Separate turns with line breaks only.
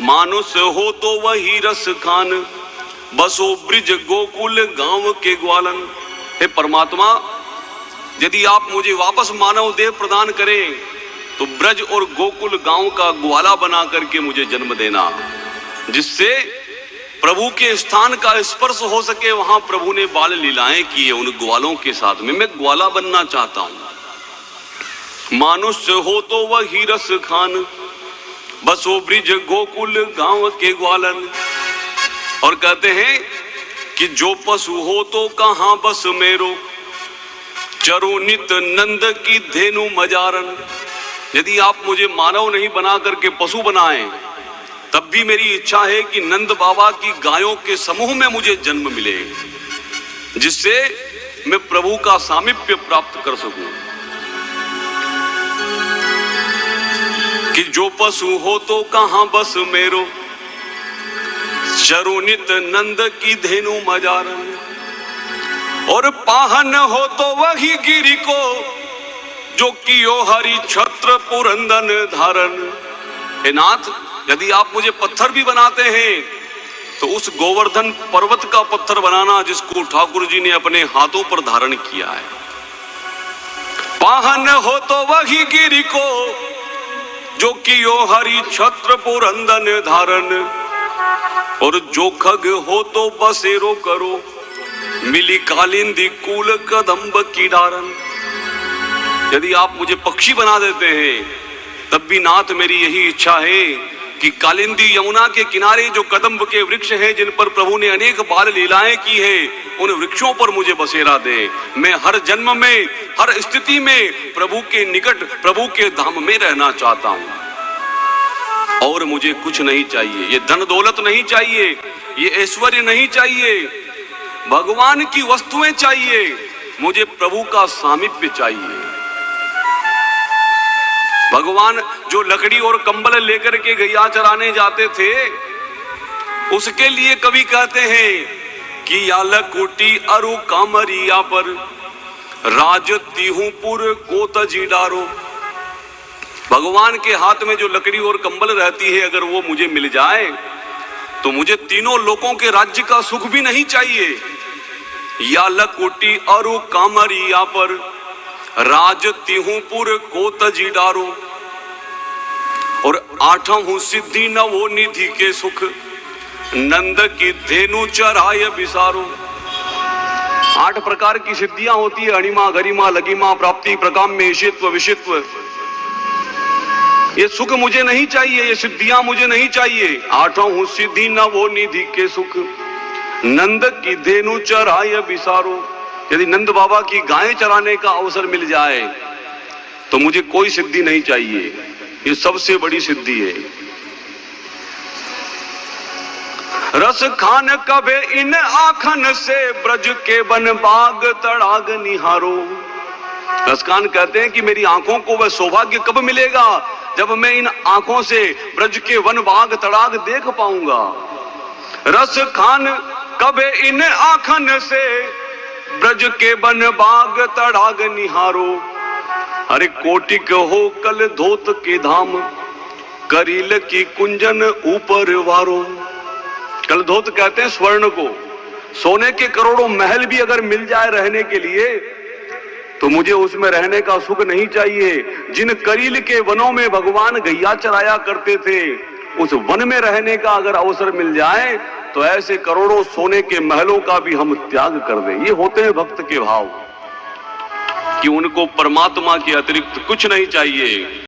मानुष हो तो वही रस खान, बसो ब्रिज गोकुल गांव के ग्वालन। हे परमात्मा, यदि आप मुझे वापस मानव देह प्रदान करें तो ब्रज और गोकुल गांव का ग्वाला बना करके मुझे जन्म देना, जिससे प्रभु के स्थान का स्पर्श हो सके। वहां प्रभु ने बाल लीलाएं की है उन ग्वालों के साथ में, मैं ग्वाला बनना चाहता हूं। मानुष हो तो वही रस खान, बसो ब्रिज गोकुल गांव के ग्वालन। और कहते हैं कि जो पशु हो तो कहां बस मेरो, चरो नित नंद की धेनु मजारन। यदि आप मुझे मानव नहीं बना करके पशु बनाएं, तब भी मेरी इच्छा है कि नंद बाबा की गायों के समूह में मुझे जन्म मिले, जिससे मैं प्रभु का सामीप्य प्राप्त कर सकूं। कि जो पशु हो तो कहां बस मेरो, चरो नित नंद की धेनु मजारन। और पाहन हो तो वही गिरी को, जो कियो हरि छत्र पुरंदन धारण। हे नाथ, यदि आप मुझे पत्थर भी बनाते हैं तो उस गोवर्धन पर्वत का पत्थर बनाना जिसको ठाकुर जी ने अपने हाथों पर धारण किया है। पाहन हो तो वही गिरी को, जो कियो हरि छत्र पुरंदन धारण। और जो खग हो तो बसेरो करो, मिली कालिंदी कूल कदम्ब की डारन। यदि आप मुझे पक्षी बना देते हैं, तब भी नाथ मेरी यही इच्छा है कि कालिंदी यमुना के किनारे जो कदम्ब के वृक्ष हैं, जिन पर प्रभु ने अनेक बाल लीलाएं की है, उन वृक्षों पर मुझे बसेरा दे। मैं हर जन्म में, हर स्थिति में प्रभु के निकट, प्रभु के धाम में रहना चाहता हूं। और मुझे कुछ नहीं चाहिए, ये धन दौलत नहीं चाहिए, ये ऐश्वर्य नहीं चाहिए, भगवान की वस्तुएं चाहिए, मुझे प्रभु का सामीप्य चाहिए। भगवान जो लकड़ी और कंबल लेकर के गैया चराने जाते थे, उसके लिए कवि कहते हैं कि या लकोटी अरु कामरिया पर, राज तिहुपुर को तजी डारो। भगवान के हाथ में जो लकड़ी और कंबल रहती है, अगर वो मुझे मिल जाए तो मुझे तीनों लोकों के राज्य का सुख भी नहीं चाहिए। या लकोटी अरु कामरिया पर, राज तिहुपुर को तजी डारो। और आठों सिद्धि नवो निधि के सुख, नंद की धेनु चराय बिसारो। 8 प्रकार की सिद्धियां होती है, अणिमा गरिमा लगिमा प्राप्ति प्रकाम्य ईशित्व विशित्व। ये सुख मुझे नहीं चाहिए, ये सिद्धियां मुझे नहीं चाहिए। 8 सिद्धि नवो निधि के सुख, नंद की धेनु चराय बिसारो। यदि नंद बाबा की गायें चराने का अवसर मिल जाए तो मुझे कोई सिद्धि नहीं चाहिए, ये सबसे बड़ी सिद्धि है। रस खान कबे इन आखन से, ब्रज के वन बाग तड़ाग निहारो। रसखान कहते हैं कि मेरी आंखों को वह सौभाग्य कब मिलेगा, जब मैं इन आंखों से ब्रज के वन बाग तड़ाग देख पाऊंगा। रस खान कबे इन आखन से, ब्रज के वन बाग तड़ाग निहारो। हरे कोटिक हो कल धोत के धाम, करील की कुंजन ऊपर वारो। कल धोत कहते हैं स्वर्ण को। सोने के करोड़ों महल भी अगर मिल जाए रहने के लिए, तो मुझे उसमें रहने का सुख नहीं चाहिए। जिन करील के वनों में भगवान गैया चराया करते थे, उस वन में रहने का अगर अवसर मिल जाए तो ऐसे करोड़ों सोने के महलों का भी हम त्याग कर दें। ये होते हैं भक्त के भाव, कि उनको परमात्मा के अतिरिक्त कुछ नहीं चाहिए।